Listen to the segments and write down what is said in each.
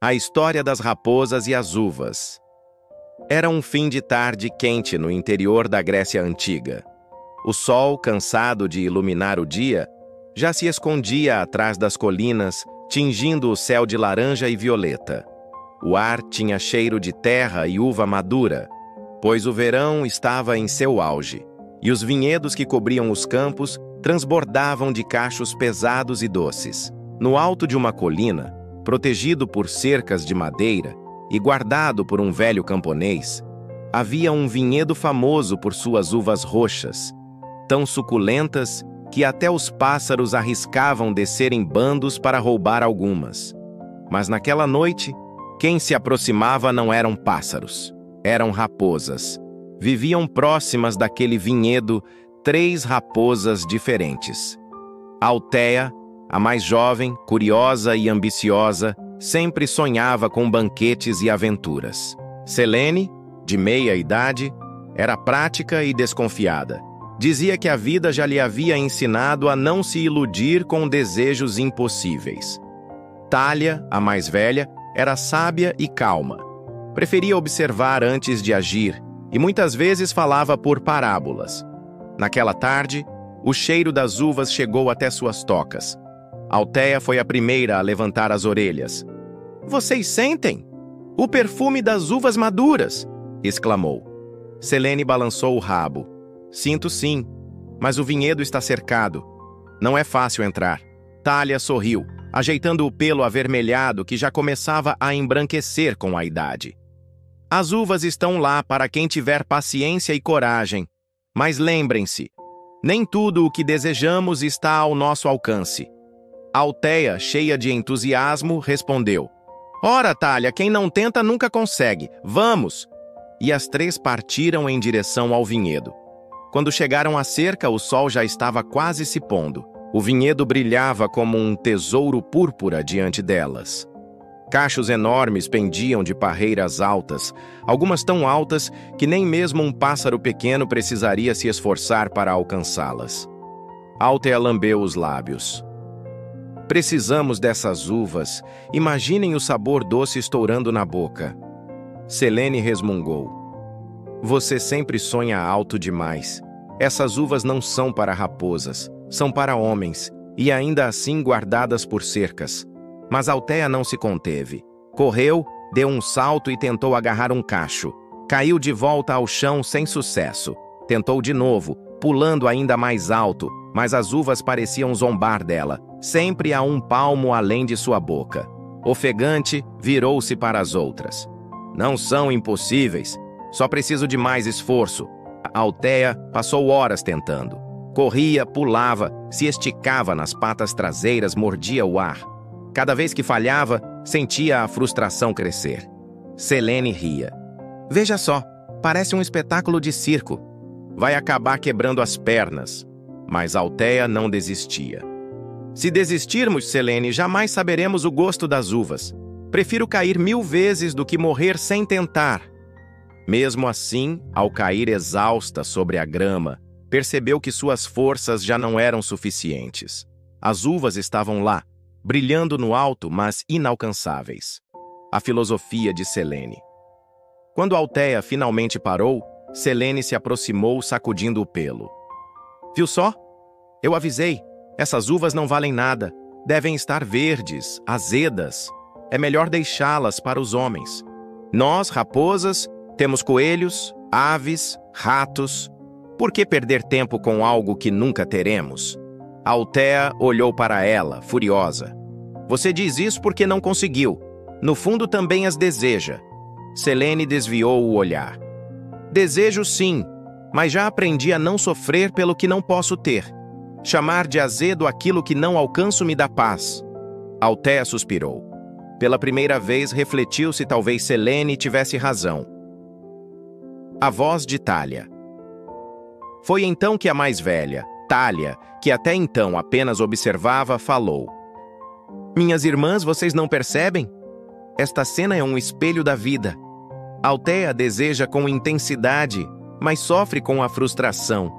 A história das raposas e as uvas. Era um fim de tarde quente no interior da Grécia Antiga. O sol, cansado de iluminar o dia, já se escondia atrás das colinas, tingindo o céu de laranja e violeta. O ar tinha cheiro de terra e uva madura, pois o verão estava em seu auge, e os vinhedos que cobriam os campos transbordavam de cachos pesados e doces. No alto de uma colina, protegido por cercas de madeira e guardado por um velho camponês, havia um vinhedo famoso por suas uvas roxas, tão suculentas que até os pássaros arriscavam descer em bandos para roubar algumas. Mas naquela noite, quem se aproximava não eram pássaros, eram raposas. Viviam próximas daquele vinhedo 3 raposas diferentes. Alteia, a mais jovem, curiosa e ambiciosa, sempre sonhava com banquetes e aventuras. Selene, de meia idade, era prática e desconfiada. Dizia que a vida já lhe havia ensinado a não se iludir com desejos impossíveis. Thalia, a mais velha, era sábia e calma. Preferia observar antes de agir e muitas vezes falava por parábolas. Naquela tarde, o cheiro das uvas chegou até suas tocas. Alteia foi a primeira a levantar as orelhas. "Vocês sentem? O perfume das uvas maduras!" exclamou. Selene balançou o rabo. "Sinto sim, mas o vinhedo está cercado. Não é fácil entrar." Thalia sorriu, ajeitando o pelo avermelhado que já começava a embranquecer com a idade. "As uvas estão lá para quem tiver paciência e coragem. Mas lembrem-se, nem tudo o que desejamos está ao nosso alcance." Alteia, cheia de entusiasmo, respondeu: "Ora, Thalia, quem não tenta nunca consegue. Vamos!" E as 3 partiram em direção ao vinhedo. Quando chegaram à cerca, o sol já estava quase se pondo. O vinhedo brilhava como um tesouro púrpura diante delas. Cachos enormes pendiam de parreiras altas, algumas tão altas que nem mesmo um pássaro pequeno precisaria se esforçar para alcançá-las. Alteia lambeu os lábios. "Precisamos dessas uvas. Imaginem o sabor doce estourando na boca." Selene resmungou. "Você sempre sonha alto demais. Essas uvas não são para raposas, são para homens, e ainda assim guardadas por cercas." Mas Alteia não se conteve. Correu, deu um salto e tentou agarrar um cacho. Caiu de volta ao chão sem sucesso. Tentou de novo, pulando ainda mais alto, mas as uvas pareciam zombar dela, sempre a um palmo além de sua boca. Ofegante, virou-se para as outras. "Não são impossíveis. Só preciso de mais esforço." Alteia passou horas tentando. Corria, pulava, se esticava nas patas traseiras, mordia o ar. Cada vez que falhava, sentia a frustração crescer. Selene ria. "Veja só, parece um espetáculo de circo. Vai acabar quebrando as pernas." Mas Alteia não desistia. "Se desistirmos, Selene, jamais saberemos o gosto das uvas. Prefiro cair 1000 vezes do que morrer sem tentar." Mesmo assim, ao cair exausta sobre a grama, percebeu que suas forças já não eram suficientes. As uvas estavam lá, brilhando no alto, mas inalcançáveis. A filosofia de Selene. Quando Alteia finalmente parou, Selene se aproximou sacudindo o pelo. "Viu só? Eu avisei. Essas uvas não valem nada. Devem estar verdes, azedas. É melhor deixá-las para os homens. Nós, raposas, temos coelhos, aves, ratos. Por que perder tempo com algo que nunca teremos?" Alteia olhou para ela, furiosa. "Você diz isso porque não conseguiu. No fundo também as deseja." Selene desviou o olhar. "Desejo sim, mas já aprendi a não sofrer pelo que não posso ter. Chamar de azedo aquilo que não alcanço me dá paz." Alteia suspirou. Pela primeira vez refletiu se talvez Selene tivesse razão. A voz de Thalia. Foi então que a mais velha, Thalia, que até então apenas observava, falou. "Minhas irmãs, vocês não percebem? Esta cena é um espelho da vida. Alteia deseja com intensidade, mas sofre com a frustração.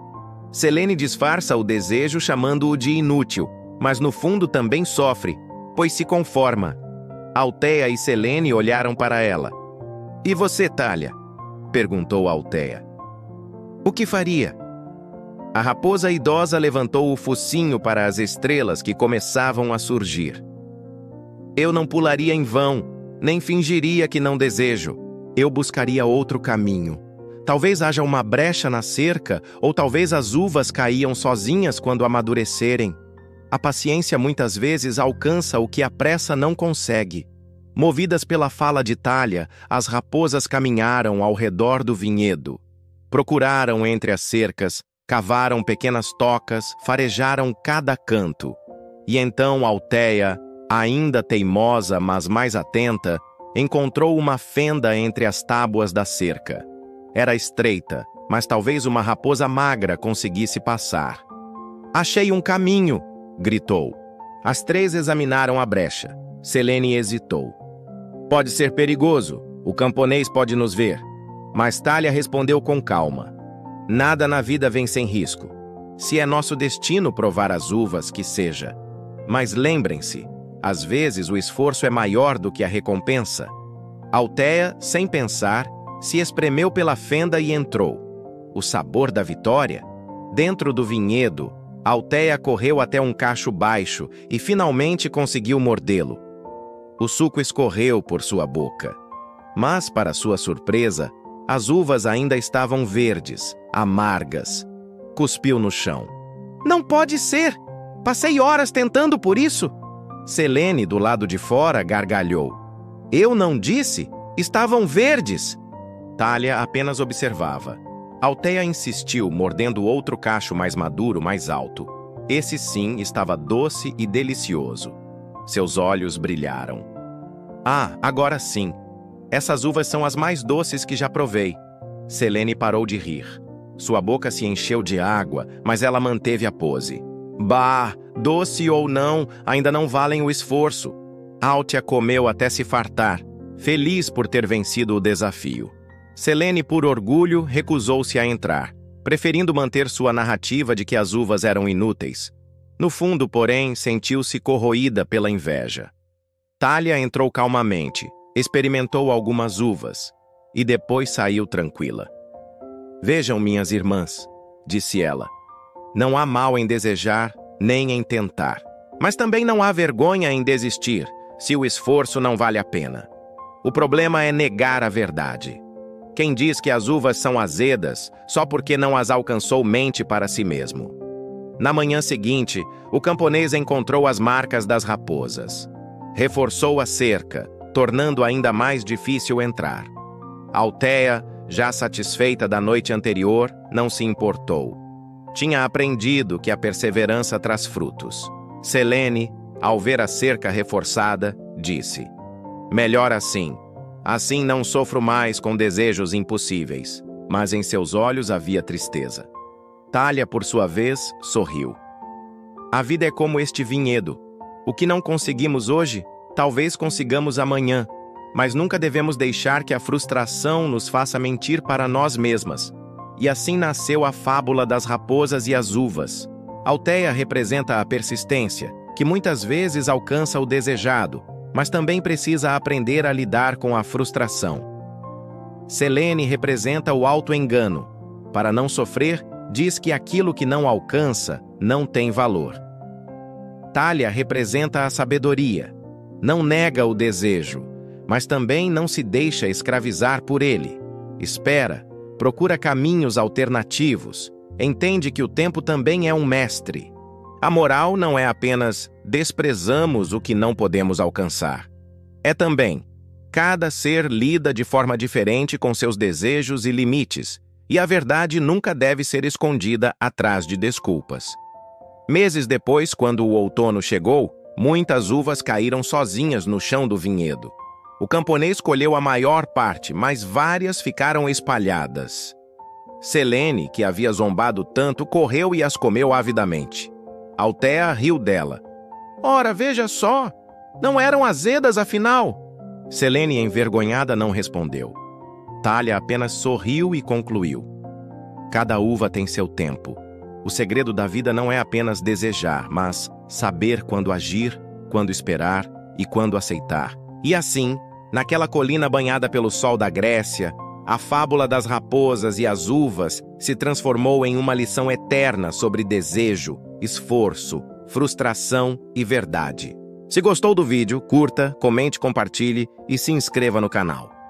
Selene disfarça o desejo chamando-o de inútil, mas no fundo também sofre, pois se conforma. Althea e Selene olharam para ela. E você, Thalia? Perguntou Althea. O que faria? A raposa idosa levantou o focinho para as estrelas que começavam a surgir. Eu não pularia em vão, nem fingiria que não desejo. Eu buscaria outro caminho. Talvez haja uma brecha na cerca, ou talvez as uvas caíam sozinhas quando amadurecerem. A paciência muitas vezes alcança o que a pressa não consegue. Movidas pela fala de Thalia, as raposas caminharam ao redor do vinhedo. Procuraram entre as cercas, cavaram pequenas tocas, farejaram cada canto. E então Althea, ainda teimosa, mas mais atenta, encontrou uma fenda entre as tábuas da cerca. Era estreita, mas talvez uma raposa magra conseguisse passar. Achei um caminho! Gritou. As três examinaram a brecha. Selene hesitou. Pode ser perigoso. O camponês pode nos ver. Mas Thalia respondeu com calma. Nada na vida vem sem risco. Se é nosso destino provar as uvas, que seja. Mas lembrem-se, às vezes o esforço é maior do que a recompensa. Althea, sem pensar, se espremeu pela fenda e entrou. O sabor da vitória? Dentro do vinhedo, Althea correu até um cacho baixo e finalmente conseguiu mordê-lo. O suco escorreu por sua boca. Mas, para sua surpresa, as uvas ainda estavam verdes, amargas. Cuspiu no chão. Não pode ser! Passei horas tentando por isso! Selene, do lado de fora, gargalhou. Eu não disse? Estavam verdes! Thalia apenas observava. Althea insistiu, mordendo outro cacho mais maduro, mais alto. Esse sim estava doce e delicioso. Seus olhos brilharam. Ah, agora sim. Essas uvas são as mais doces que já provei. Selene parou de rir. Sua boca se encheu de água, mas ela manteve a pose. Bah, doce ou não, ainda não valem o esforço. Althea comeu até se fartar, feliz por ter vencido o desafio. Selene, por orgulho, recusou-se a entrar, preferindo manter sua narrativa de que as uvas eram inúteis. No fundo, porém, sentiu-se corroída pela inveja. Thalia entrou calmamente, experimentou algumas uvas e depois saiu tranquila. Vejam, minhas irmãs, disse ela. Não há mal em desejar, nem em tentar. Mas também não há vergonha em desistir, se o esforço não vale a pena. O problema é negar a verdade. Quem diz que as uvas são azedas só porque não as alcançou mente para si mesmo. Na manhã seguinte, o camponês encontrou as marcas das raposas. Reforçou a cerca, tornando ainda mais difícil entrar. Althea, já satisfeita da noite anterior, não se importou. Tinha aprendido que a perseverança traz frutos. Selene, ao ver a cerca reforçada, disse: melhor assim. Assim não sofro mais com desejos impossíveis. Mas em seus olhos havia tristeza. Thalia, por sua vez, sorriu. A vida é como este vinhedo. O que não conseguimos hoje, talvez consigamos amanhã. Mas nunca devemos deixar que a frustração nos faça mentir para nós mesmas. E assim nasceu a fábula das raposas e as uvas. Althea representa a persistência, que muitas vezes alcança o desejado, mas também precisa aprender a lidar com a frustração. Selene representa o auto-engano. Para não sofrer, diz que aquilo que não alcança não tem valor. Thalia representa a sabedoria. Não nega o desejo, mas também não se deixa escravizar por ele. Espera, procura caminhos alternativos, entende que o tempo também é um mestre. A moral não é apenas desprezamos o que não podemos alcançar. É também, cada ser lida de forma diferente com seus desejos e limites, e a verdade nunca deve ser escondida atrás de desculpas. Meses depois, quando o outono chegou, muitas uvas caíram sozinhas no chão do vinhedo. O camponês colheu a maior parte, mas várias ficaram espalhadas. Selene, que havia zombado tanto, correu e as comeu avidamente. Althea riu dela. Ora, veja só! Não eram azedas, afinal! Selene, envergonhada, não respondeu. Thalia apenas sorriu e concluiu. Cada uva tem seu tempo. O segredo da vida não é apenas desejar, mas saber quando agir, quando esperar e quando aceitar, E assim, naquela colina banhada pelo sol da Grécia, a fábula das raposas e as uvas se transformou em uma lição eterna sobre desejo, esforço, frustração e verdade. Se gostou do vídeo, curta, comente, compartilhe e se inscreva no canal.